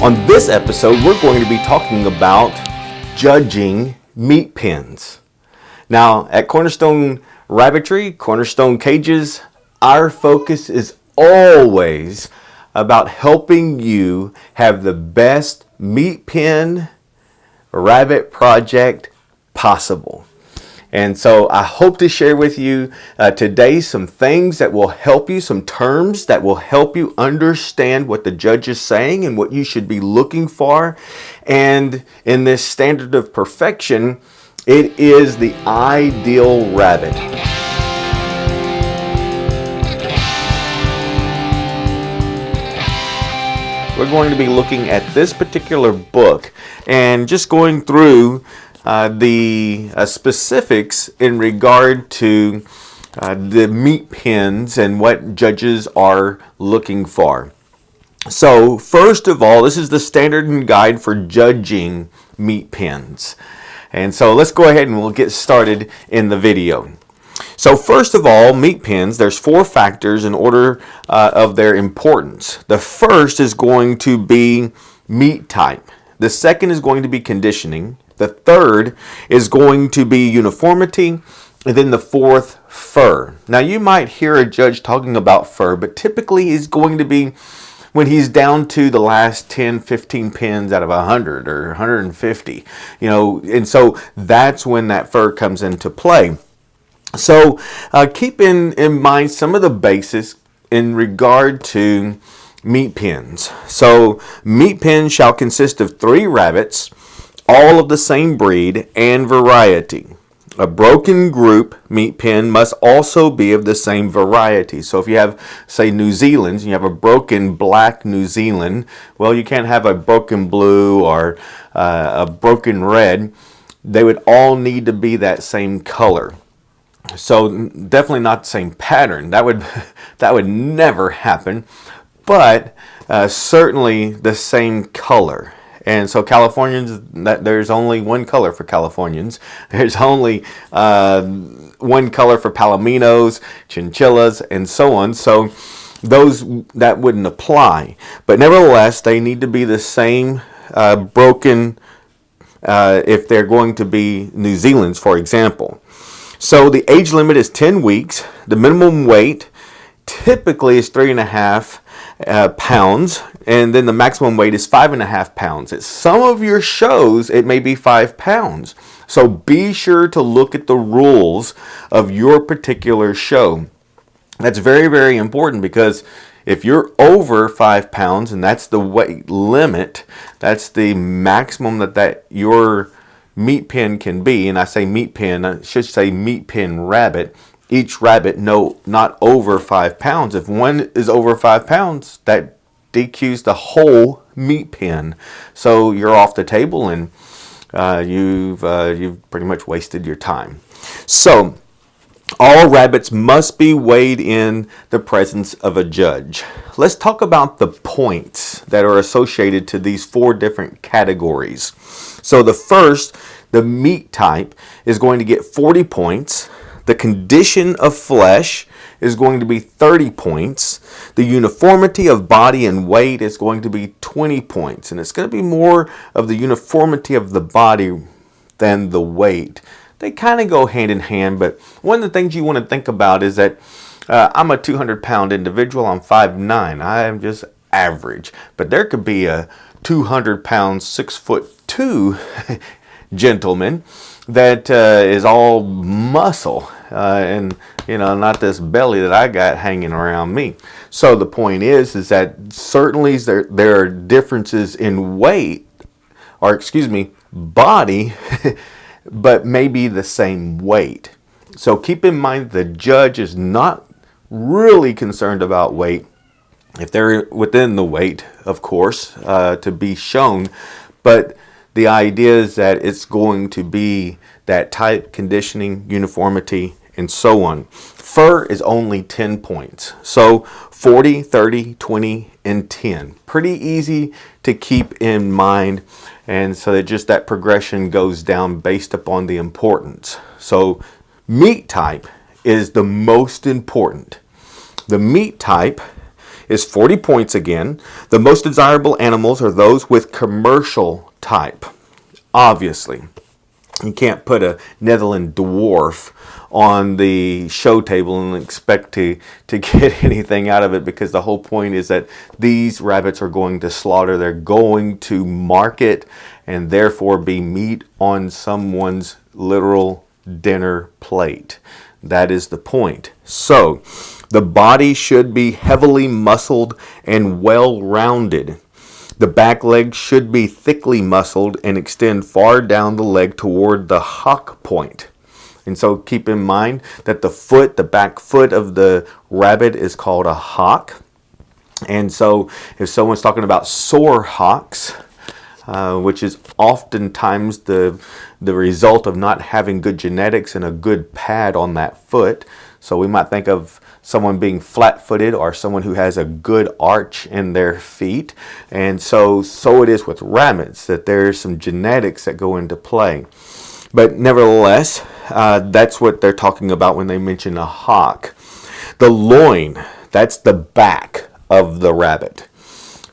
On this episode, we're going to be talking about judging meat pens. Now, at Cornerstone Rabbitry, Cornerstone Cages, our focus is always about helping you have the best meat pen rabbit project possible. And so I hope to share with you today some things that will help you, some terms that will help you understand what the judge is saying and what you should be looking for. And in this standard of perfection, it is the ideal rabbit. We're going to be looking at this particular book and just going through the specifics in regard to the meat pens and what judges are looking for. So first of all, this is the standard and guide for judging meat pens. And so let's go ahead and we'll get started in the video. So first of all, meat pens, there's 4 factors in order of their importance. The first is going to be meat type. The second is going to be conditioning. The third is going to be uniformity, and then the fourth, fur. Now you might hear a judge talking about fur, but typically he's going to be when he's down to the last 10, 15 pins out of 100 or 150, and so that's when that fur comes into play. So keep in mind some of the basics in regard to meat pens. So meat pens shall consist of 3 rabbits, all of the same breed and variety. A broken group meat pen must also be of the same variety. So if you have, say, New Zealand's, and you have a broken black New Zealand, well, you can't have a broken blue or a broken red. They would all need to be that same color. So definitely not the same pattern. That would never happen. But certainly the same color. And so Californians, there's only one color for Californians. There's only one color for Palominos, Chinchillas, and so on. So that wouldn't apply. But nevertheless, they need to be the same broken if they're going to be New Zealand's, for example. So the age limit is 10 weeks. The minimum weight typically is 3.5 pounds, and then the maximum weight is 5.5 pounds. At some of your shows, it may be 5 pounds. So be sure to look at the rules of your particular show. That's very, very important, because if you're over 5 pounds, and that's the weight limit, that's the maximum that your meat pen can be, and I say meat pen, I should say meat pen rabbit. Each rabbit, no, not over 5 pounds. If one is over 5 pounds, that DQs the whole meat pen. So you're off the table, and you've pretty much wasted your time. So all rabbits must be weighed in the presence of a judge. Let's talk about the points that are associated to these 4 different categories. So the first, the meat type, is going to get 40 points. The condition of flesh is going to be 30 points. The uniformity of body and weight is going to be 20 points. And it's going to be more of the uniformity of the body than the weight. They kind of go hand in hand, but one of the things you want to think about is that I'm a 200-pound individual. I'm 5'9". I am just average. But there could be a 200-pound, 6'2" gentleman that is all muscle and not this belly that I got hanging around me. So the point is that certainly there are differences in weight, or excuse me, body, but maybe the same weight. So keep in mind the judge is not really concerned about weight. If they're within the weight, of course, to be shown, but the idea is that it's going to be that type, conditioning, uniformity, and so on. Fur is only 10 points. So 40, 30, 20, and 10. Pretty easy to keep in mind. And so that progression goes down based upon the importance. So meat type is the most important. The meat type is 40 points again. The most desirable animals are those with commercial type. Obviously, you can't put a Netherland dwarf on the show table and expect to get anything out of it, because the whole point is that these rabbits are going to slaughter. They're going to market and therefore be meat on someone's literal dinner plate. That is the point. So the body should be heavily muscled and well-rounded. The back legs should be thickly muscled and extend far down the leg toward the hock point. And so keep in mind that the back foot of the rabbit is called a hock. And so if someone's talking about sore hocks, which is oftentimes the result of not having good genetics and a good pad on that foot. So we might think of someone being flat-footed or someone who has a good arch in their feet. And so it is with rabbits, that there's some genetics that go into play. But nevertheless, that's what they're talking about when they mention a hock. The loin, that's the back of the rabbit.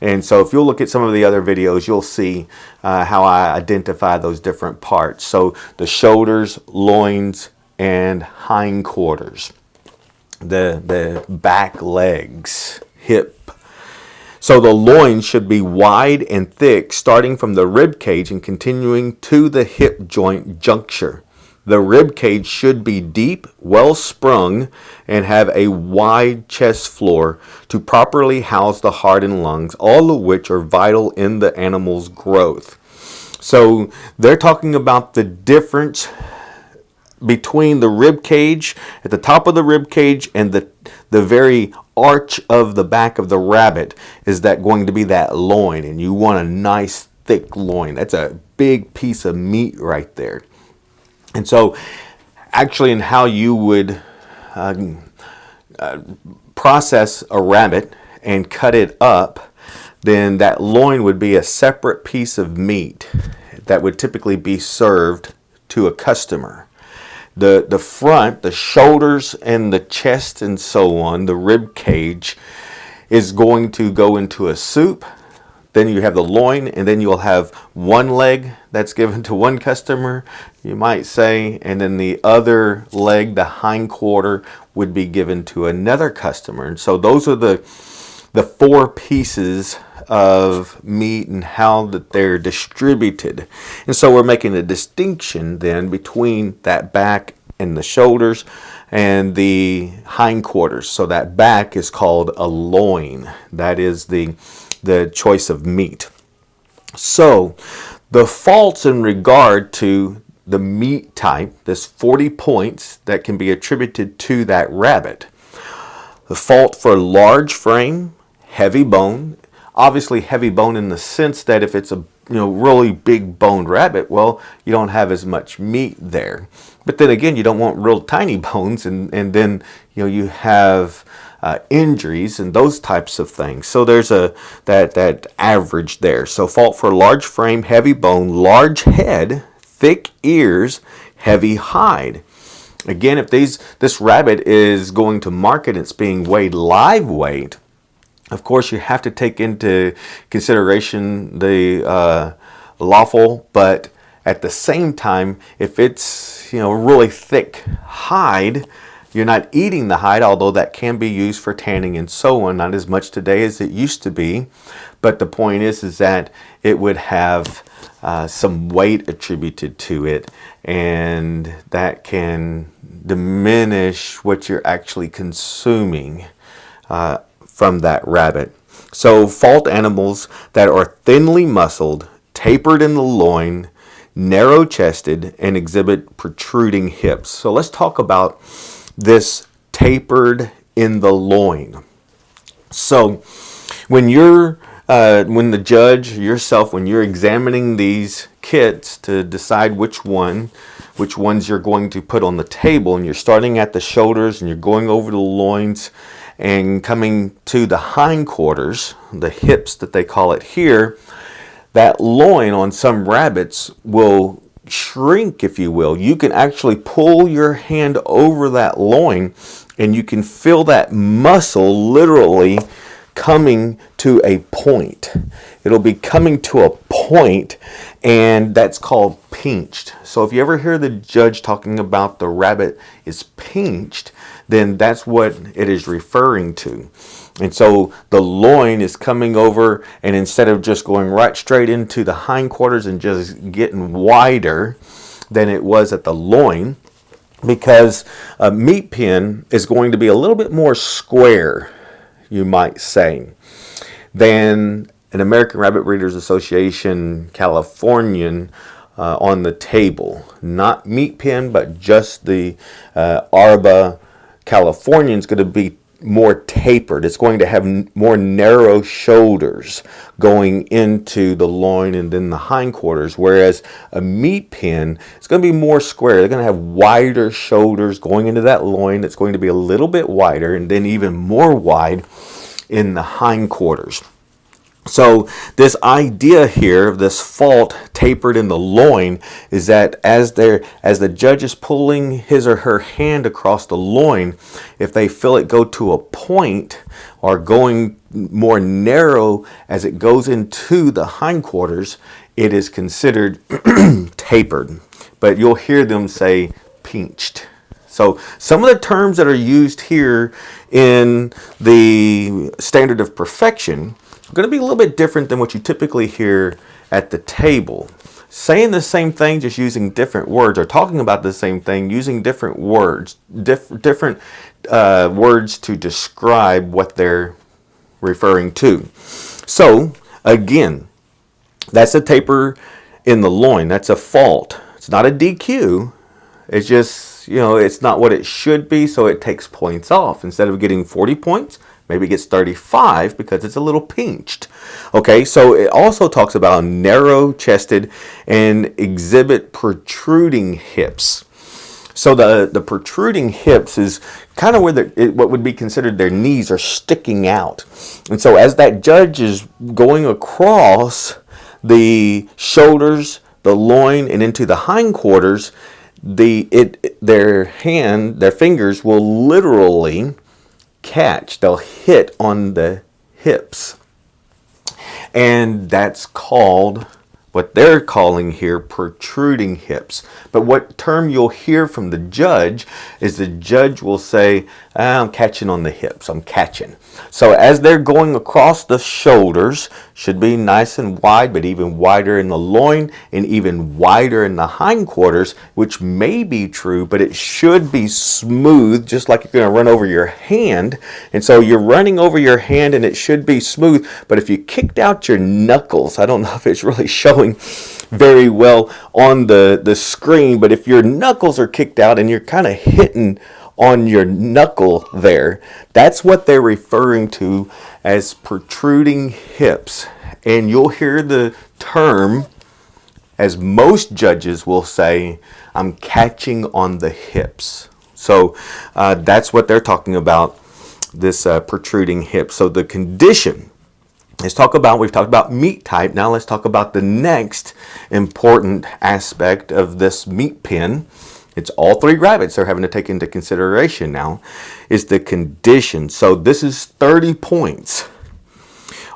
And so if you'll look at some of the other videos, you'll see how I identify those different parts. So the shoulders, loins, and hindquarters. The back legs, hip. So the loin should be wide and thick, starting from the rib cage and continuing to the hip joint juncture. The rib cage should be deep, well sprung, and have a wide chest floor to properly house the heart and lungs, all of which are vital in the animal's growth. So they're talking about the difference between the rib cage, at the top of the rib cage, and the very arch of the back of the rabbit is that going to be that loin, and you want a nice thick loin. That's a big piece of meat right there. And so actually in how you would process a rabbit and cut it up, then that loin would be a separate piece of meat that would typically be served to a customer. The front, the shoulders and the chest and so on, the rib cage, is going to go into a soup. Then you have the loin, and then you'll have one leg that's given to one customer, you might say, and then the other leg, the hindquarter, would be given to another customer. And so those are the four pieces of meat and how that they're distributed. And so we're making a distinction then between that back and the shoulders and the hindquarters. So that back is called a loin. That is the choice of meat. So the faults in regard to the meat type, this 40 points that can be attributed to that rabbit. The fault for large frame, heavy bone. Obviously heavy bone in the sense that if it's a really big boned rabbit, well, you don't have as much meat there. But then again, you don't want real tiny bones, and then you have injuries and those types of things. So there's that average there. So fault for large frame, heavy bone, large head, thick ears, heavy hide. Again, if this rabbit is going to market, it's being weighed live weight. Of course, you have to take into consideration the lawful, but at the same time, if it's really thick hide, you're not eating the hide, although that can be used for tanning and so on. Not as much today as it used to be, but the point is that it would have some weight attributed to it, and that can diminish what you're actually consuming from that rabbit. So fault animals that are thinly muscled, tapered in the loin, narrow chested, and exhibit protruding hips. So let's talk about this tapered in the loin. So when the judge yourself, when you're examining these kits to decide which ones you're going to put on the table, and you're starting at the shoulders and you're going over the loins and coming to the hindquarters, the hips that they call it here, that loin on some rabbits will shrink, if you will. You can actually pull your hand over that loin and you can feel that muscle literally coming to a point. It'll be coming to a point, and that's called pinched. So if you ever hear the judge talking about the rabbit is pinched, then that's what it is referring to. And so the loin is coming over, and instead of just going right straight into the hindquarters and just getting wider than it was at the loin, because a meat pen is going to be a little bit more square, you might say, than an American Rabbit Breeders Association Californian on the table. Not meat pen, but just the ARBA Californian is going to be more tapered. It's going to have more narrow shoulders going into the loin and then the hindquarters, whereas a meat pen is going to be more square. They're going to have wider shoulders going into that loin. It's going to be a little bit wider and then even more wide in the hindquarters. So this idea here of this fault tapered in the loin is that as the judge is pulling his or her hand across the loin, if they feel it go to a point or going more narrow as it goes into the hindquarters, it is considered tapered. But you'll hear them say pinched. So some of the terms that are used here in the standard of perfection are going to be a little bit different than what you typically hear at the table. Saying the same thing, just using different words, or talking about the same thing using different words, different words to describe what they're referring to. So again, that's a taper in the loin. That's a fault. It's not a DQ. It's just, it's not what it should be, so it takes points off. Instead of getting 40 points, maybe it gets 35 because it's a little pinched. Okay, so it also talks about narrow-chested and exhibit protruding hips. So the protruding hips is kind of where what would be considered their knees are sticking out. And so as that judge is going across the shoulders, the loin, and into the hindquarters, their fingers will literally catch. They'll hit on the hips. And that's called, what they're calling here, protruding hips. But what term you'll hear from the judge is the judge will say, I'm catching on the hips, I'm catching. So as they're going across the shoulders, should be nice and wide, but even wider in the loin and even wider in the hindquarters, which may be true, but it should be smooth, just like you're going to run over your hand. And so you're running over your hand and it should be smooth, but if you kicked out your knuckles, I don't know if it's really showing very well on the screen, but if your knuckles are kicked out and you're kind of hitting on your knuckle there, that's what they're referring to as protruding hips. And you'll hear the term, as most judges will say, I'm catching on the hips. So that's what they're talking about, this protruding hip. So the condition, we've talked about meat type. Now let's talk about the next important aspect of this meat pen. It's all three rabbits they're having to take into consideration now, is the condition. So this is 30 points.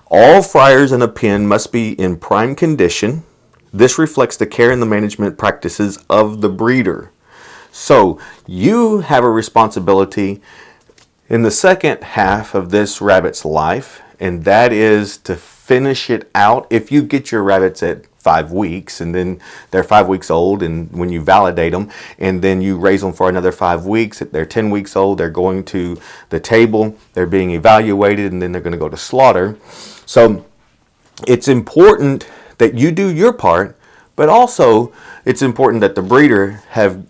All fryers in a pen must be in prime condition. This reflects the care and the management practices of the breeder. So you have a responsibility in the second half of this rabbit's life, and that is to finish it out. If you get your rabbits at 5 weeks and then they're 5 weeks old, and when you validate them and then you raise them for another 5 weeks, they're 10 weeks old, they're going to the table, they're being evaluated, and then they're going to go to slaughter. So it's important that you do your part, but also it's important that the breeder have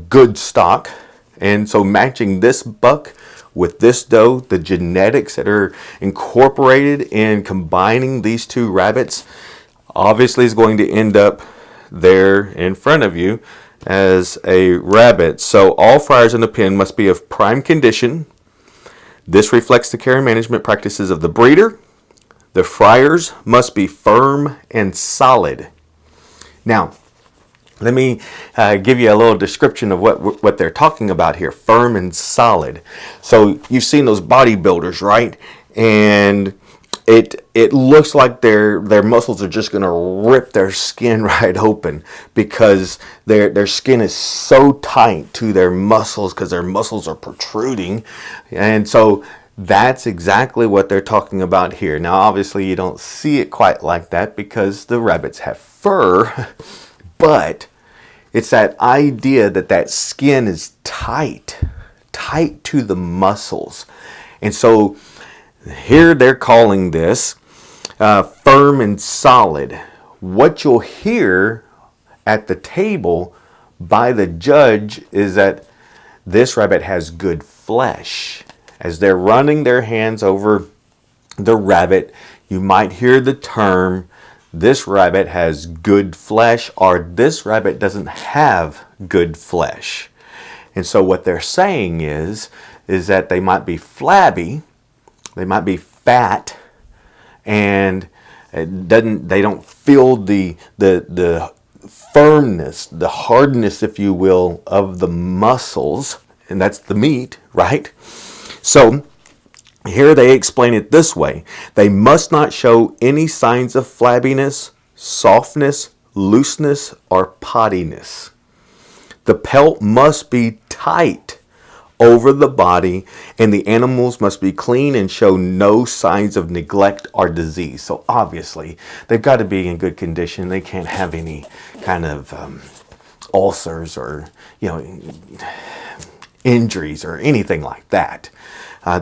good stock. And so matching this buck with this doe, the genetics that are incorporated in combining these two rabbits obviously is going to end up there in front of you as a rabbit. So all fryers in the pen must be of prime condition. This reflects the care and management practices of the breeder. The fryers must be firm and solid. Now, let me give you a little description of what they're talking about here. Firm and solid. So you've seen those bodybuilders, right? and it looks like their muscles are just going to rip their skin right open, because their skin is so tight to their muscles, because their muscles are protruding. And so that's exactly what they're talking about here. Now obviously you don't see it quite like that because the rabbits have fur, but it's that idea that that skin is tight to the muscles. And so here they're calling this firm and solid. What you'll hear at the table by the judge is that this rabbit has good flesh. As they're running their hands over the rabbit, you might hear the term, this rabbit has good flesh, or this rabbit doesn't have good flesh. And so what they're saying is that they might be flabby, they might be fat, and they don't feel the firmness, the hardness, if you will, of the muscles, and that's the meat, right? So here they explain it this way: they must not show any signs of flabbiness, softness, looseness, or pottiness. The pelt must be tight over the body, and the animals must be clean and show no signs of neglect or disease. So obviously they've got to be in good condition. They can't have any kind of ulcers or injuries or anything like that.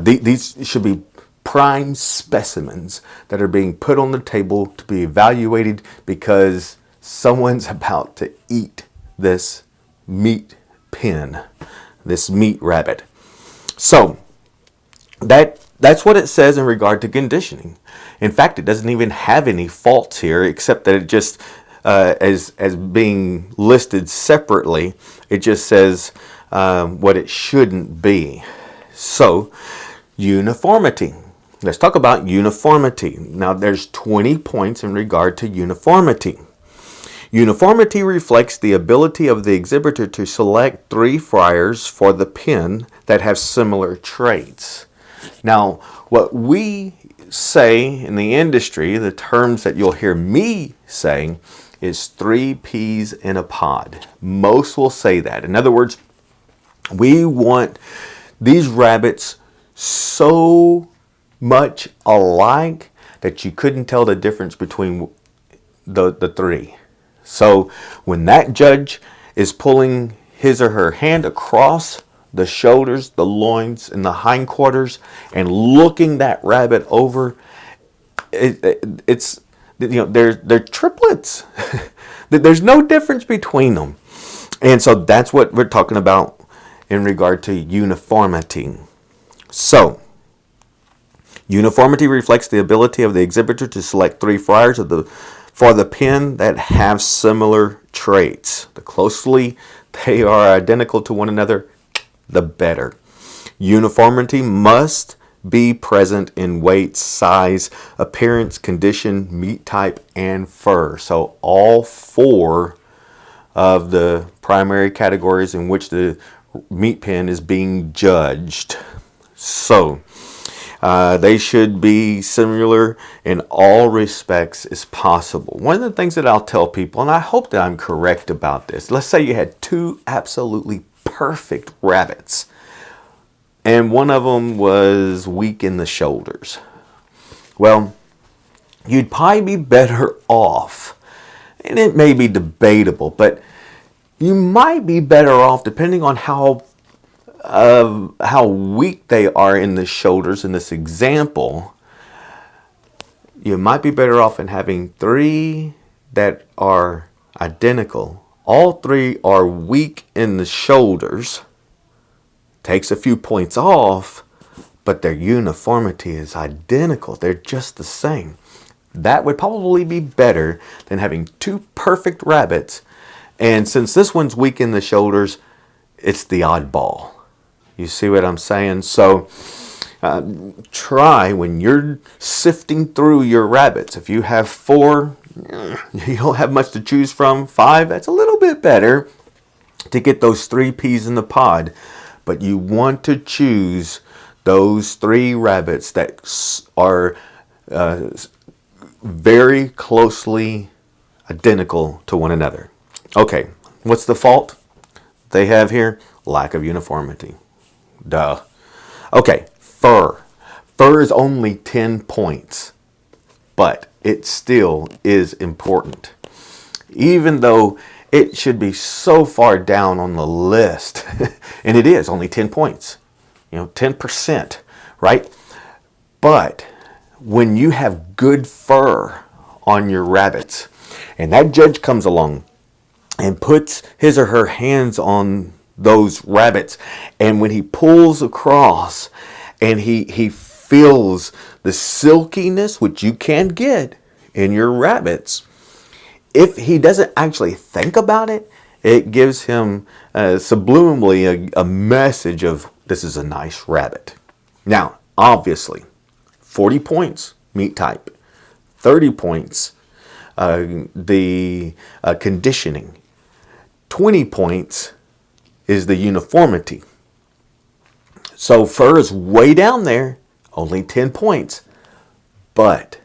These should be prime specimens that are being put on the table to be evaluated, because someone's about to eat this meat pen, this meat rabbit. So that's what it says in regard to conditioning. In fact, it doesn't even have any faults here, except that it just as being listed separately, it just says what it shouldn't be. So uniformity. Let's talk about uniformity. Now there's 20 points in regard to uniformity. Uniformity reflects the ability of the exhibitor to select 3 friars for the pen that have similar traits. Now, what we say in the industry, the terms that you'll hear me saying, is 3 peas in a pod. Most will say that. In other words, we want these rabbits so much alike that you couldn't tell the difference between the 3. So when that judge is pulling his or her hand across the shoulders, the loins, and the hindquarters, and looking that rabbit over, it's they're triplets. There's no difference between them. And so that's what we're talking about in regard to uniformity. So uniformity reflects the ability of the exhibitor to select 3 friars for the pen that have similar traits. The closely they are identical to one another, the better. Uniformity must be present in weight, size, appearance, condition, meat type, and fur. So all 4 of the primary categories in which the meat pen is being judged. So they should be similar in all respects as possible. One of the things that I'll tell people, and I hope that I'm correct about this, let's say you had 2 absolutely perfect rabbits, and one of them was weak in the shoulders. Well, you'd probably be better off, and it may be debatable, but you might be better off, depending on how weak they are in the shoulders in this example, you might be better off in having 3 that are identical. All 3 are weak in the shoulders. Takes a few points off, but their uniformity is identical. They're just the same. That would probably be better than having 2 perfect rabbits. And since this one's weak in the shoulders, it's the oddball. You see what I'm saying? So try, when you're sifting through your rabbits, if you have 4, you don't have much to choose from. 5, that's a little bit better to get those 3 peas in the pod. But you want to choose those 3 rabbits that are very closely identical to one another. Okay, what's the fault they have here? Lack of uniformity. Duh. Okay, fur. Fur is only 10 points, but it still is important. Even though it should be so far down on the list, and it is only 10 points, 10%, right? But when you have good fur on your rabbits, and that judge comes along and puts his or her hands on those rabbits, and when he pulls across and he feels the silkiness, which you can get in your rabbits, if he doesn't actually think about it, it gives him subliminally a message of, this is a nice rabbit. Now, obviously, 40 points, meat type. 30 points, the conditioning. 20 points is the uniformity. So fur is way down there, only 10 points. But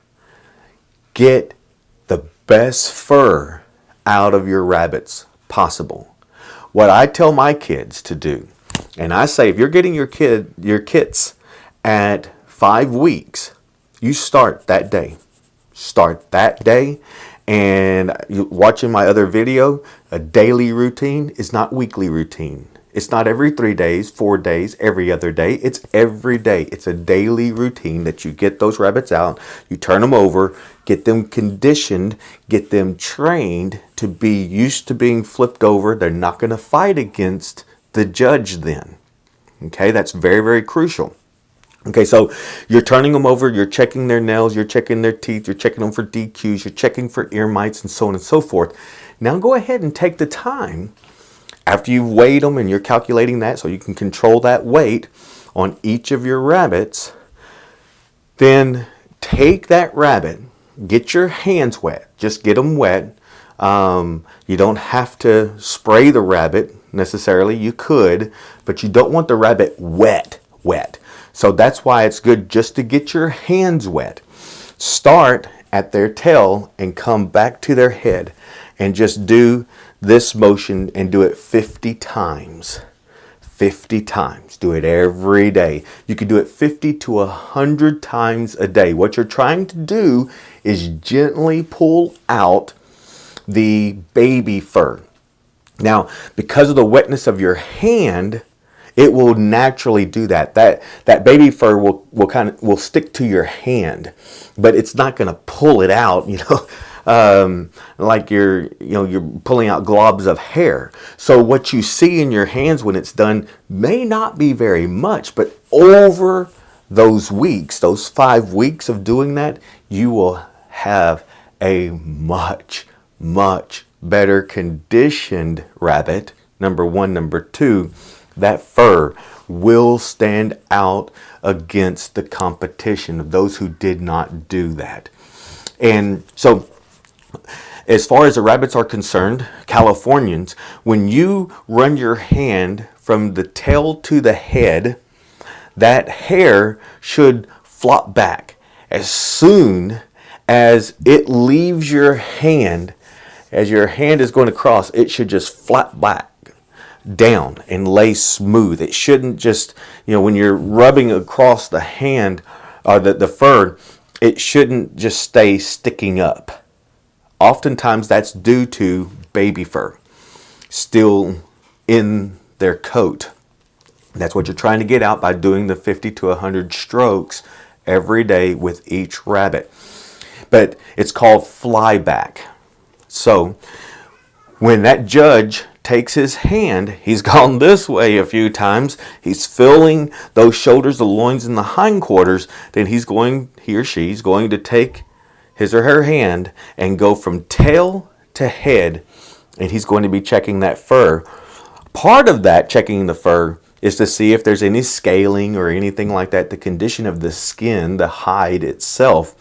get the best fur out of your rabbits possible. What I tell my kids to do, and I say, if you're getting your kits at 5 weeks, you start that day. Start that day. And watching my other video, a daily routine is not weekly routine. It's not every 3 days, 4 days, every other day. It's every day. It's a daily routine that you get those rabbits out, you turn them over, get them conditioned, get them trained to be used to being flipped over. They're not going to fight against the judge then. Okay, that's very, very crucial. Okay, so you're turning them over, you're checking their nails, you're checking their teeth, you're checking them for DQs, you're checking for ear mites, and so on and so forth. Now go ahead and take the time, after you've weighed them and you're calculating that so you can control that weight on each of your rabbits, then take that rabbit, get your hands wet, just get them wet. You don't have to spray the rabbit necessarily, you could, but you don't want the rabbit wet. So that's why it's good just to get your hands wet. Start at their tail and come back to their head and just do this motion and do it 50 times. 50 times. Do it every day. You can do it 50 to 100 times a day. What you're trying to do is gently pull out the baby fur. Now, because of the wetness of your hand, it will naturally do that. That baby fur will stick to your hand, but it's not going to pull it out, like you're pulling out globs of hair. So what you see in your hands when it's done may not be very much, but over those weeks, those 5 weeks of doing that, you will have a much, much better conditioned rabbit. Number one. Number two, that fur will stand out against the competition of those who did not do that. And so, as far as the rabbits are concerned, Californians, when you run your hand from the tail to the head, that hair should flop back. As soon as it leaves your hand, as your hand is going across, it should just flap back down and lay smooth. It shouldn't just, when you're rubbing across the hand or the fur, it shouldn't just stay sticking up. Oftentimes that's due to baby fur still in their coat. That's what you're trying to get out by doing the 50 to 100 strokes every day with each rabbit. But it's called flyback. So when that judge takes his hand, he's gone this way a few times, he's filling those shoulders, the loins, and the hindquarters, then he or she's going to take his or her hand and go from tail to head, and he's going to be checking that fur. Part of that checking the fur is to see if there's any scaling or anything like that, the condition of the skin, the hide itself,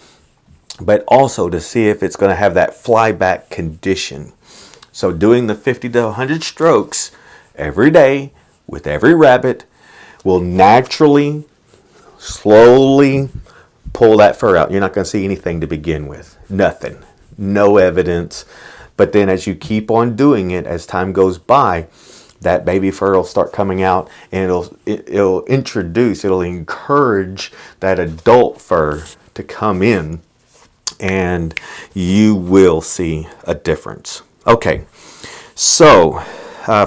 but also to see if it's going to have that flyback condition. So doing the 50 to 100 strokes every day with every rabbit will naturally slowly pull that fur out. You're not going to see anything to begin with. Nothing. No evidence. But then as you keep on doing it, as time goes by, that baby fur will start coming out, and it'll encourage that adult fur to come in, and you will see a difference. Okay, so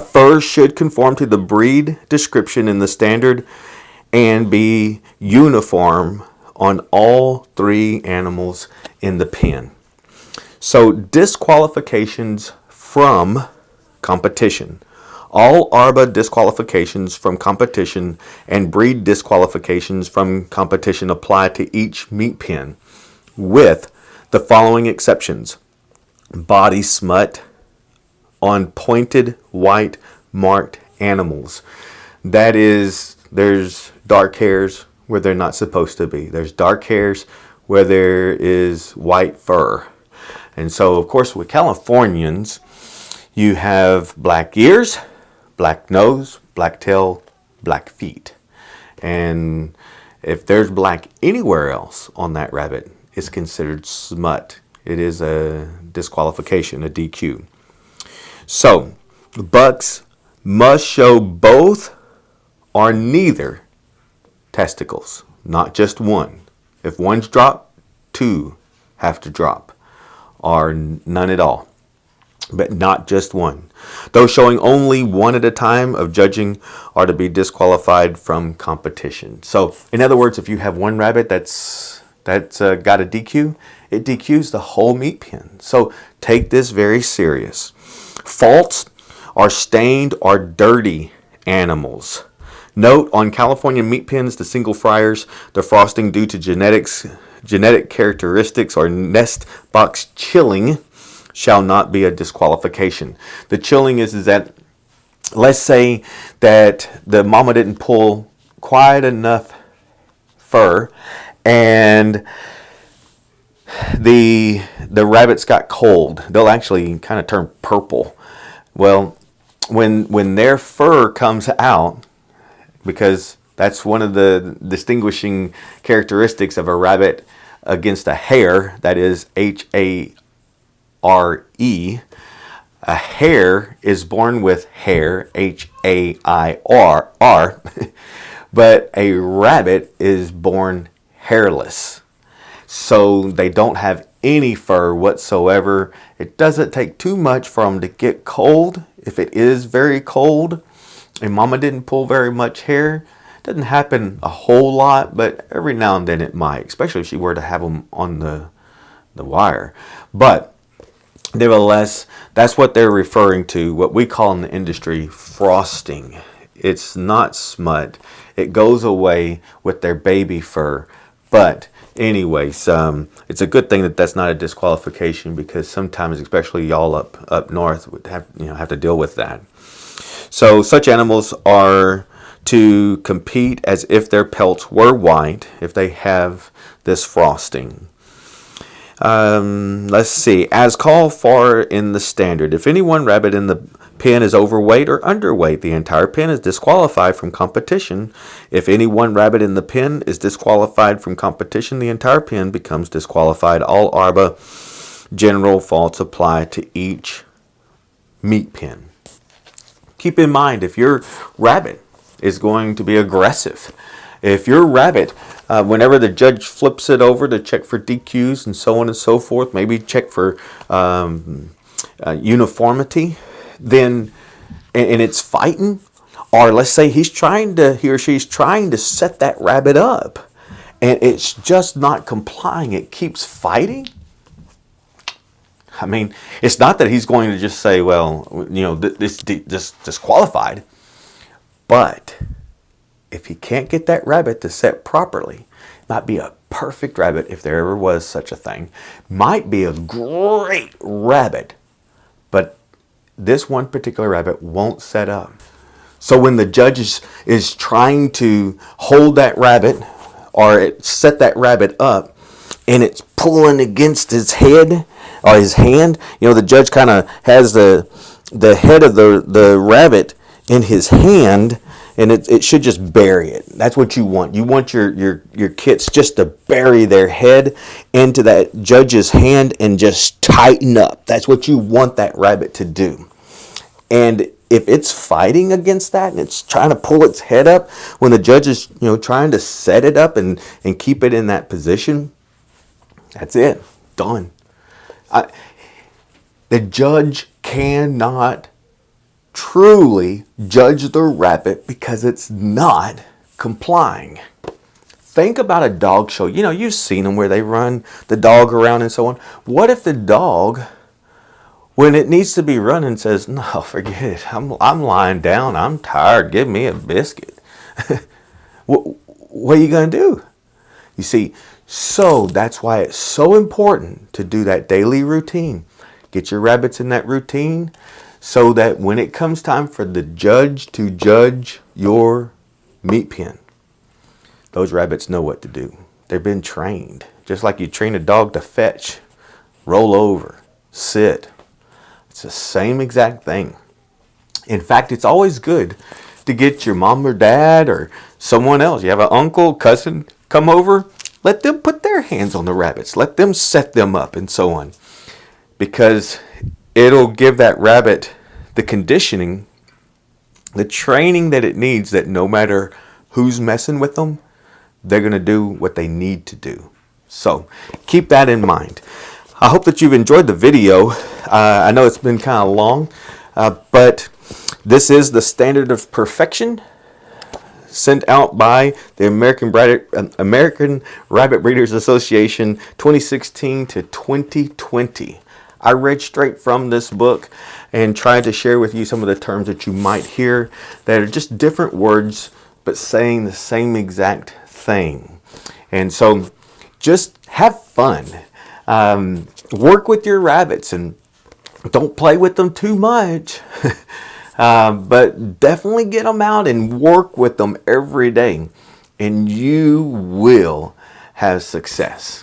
fur should conform to the breed description in the standard and be uniform on all three animals in the pen. So disqualifications from competition. All ARBA disqualifications from competition and breed disqualifications from competition apply to each meat pen, with the following exceptions: body smut on pointed white marked animals. That is, there's dark hairs where they're not supposed to be. There's dark hairs where there is white fur. And so, of course, with Californians, you have black ears, black nose, black tail, black feet. And if there's black anywhere else on that rabbit, it's considered smut. It is a disqualification, a DQ. So, bucks must show both or neither testicles, not just one. If one's dropped, two have to drop, or none at all, but not just one. Those showing only one at a time of judging are to be disqualified from competition. So, in other words, if you have one rabbit that's got a DQ, it DQs the whole meat pen. So, take this very serious. Faults are stained or dirty animals. Note, on California meat pens, the single fryers, the frosting due to genetic characteristics or nest box chilling shall not be a disqualification. The chilling is that, let's say that the mama didn't pull quite enough fur, and the rabbits got cold. They'll actually kind of turn purple. Well, when their fur comes out, because that's one of the distinguishing characteristics of a rabbit against a hare, that is H-A-R-E. A hare is born with hair, H-A-I-R, but a rabbit is born hairless. So they don't have any fur whatsoever. It doesn't take too much for them to get cold. If it is very cold and mama didn't pull very much hair, it doesn't happen a whole lot, but every now and then it might, especially if she were to have them on the wire. But nevertheless, that's what they're referring to, what we call in the industry frosting. It's not smut. It goes away with their baby fur. But anyways, it's a good thing that that's not a disqualification, because sometimes, especially y'all up north, would have to deal with that. So such animals are to compete as if their pelts were white if they have this frosting. Let's see. As called for in the standard, if any one rabbit in the pen is overweight or underweight, the entire pen is disqualified from competition. If any one rabbit in the pen is disqualified from competition, the entire pen becomes disqualified. All ARBA general faults apply to each meat pen. Keep in mind, if your rabbit is going to be aggressive, if your rabbit, whenever the judge flips it over to check for DQs and so on and so forth, maybe check for uniformity, then, and it's fighting, or let's say he or she's trying to set that rabbit up, and it's just not complying, it keeps fighting. I mean, it's not that he's going to just say, well, this disqualified, but if he can't get that rabbit to set properly, it might be a perfect rabbit, if there ever was such a thing, might be a great rabbit, but this one particular rabbit won't set up. So when the judge is trying to hold that rabbit or set that rabbit up, and it's pulling against his head or his hand, the judge kind of has the head of the rabbit in his hand, and it should just bury it. That's what you want. You want your kits just to bury their head into that judge's hand and just tighten up. That's what you want that rabbit to do. And if it's fighting against that and it's trying to pull its head up when the judge is, trying to set it up and keep it in that position, that's it. Done. The judge cannot truly judge the rabbit because it's not complying. Think about a dog show. You've seen them where they run the dog around and so on. What if the dog, when it needs to be running, says, "No, forget it. I'm lying down. I'm tired. Give me a biscuit." What are you going to do? You see, so that's why it's so important to do that daily routine. Get your rabbits in that routine so that when it comes time for the judge to judge your meat pen, those rabbits know what to do. They've been trained. Just like you train a dog to fetch, roll over, sit. It's the same exact thing. In fact, it's always good to get your mom or dad or someone else. You have an uncle, cousin come over. Let them put their hands on the rabbits. Let them set them up and so on. Because it'll give that rabbit the conditioning, the training that it needs, that no matter who's messing with them, they're going to do what they need to do. So keep that in mind. I hope that you've enjoyed the video. I know it's been kind of long, but this is the Standard of Perfection sent out by the American Rabbit Breeders Association 2016 to 2020. I read straight from this book and tried to share with you some of the terms that you might hear that are just different words but saying the same exact thing. And so just have fun. Work with your rabbits and don't play with them too much. But definitely get them out and work with them every day, and you will have success.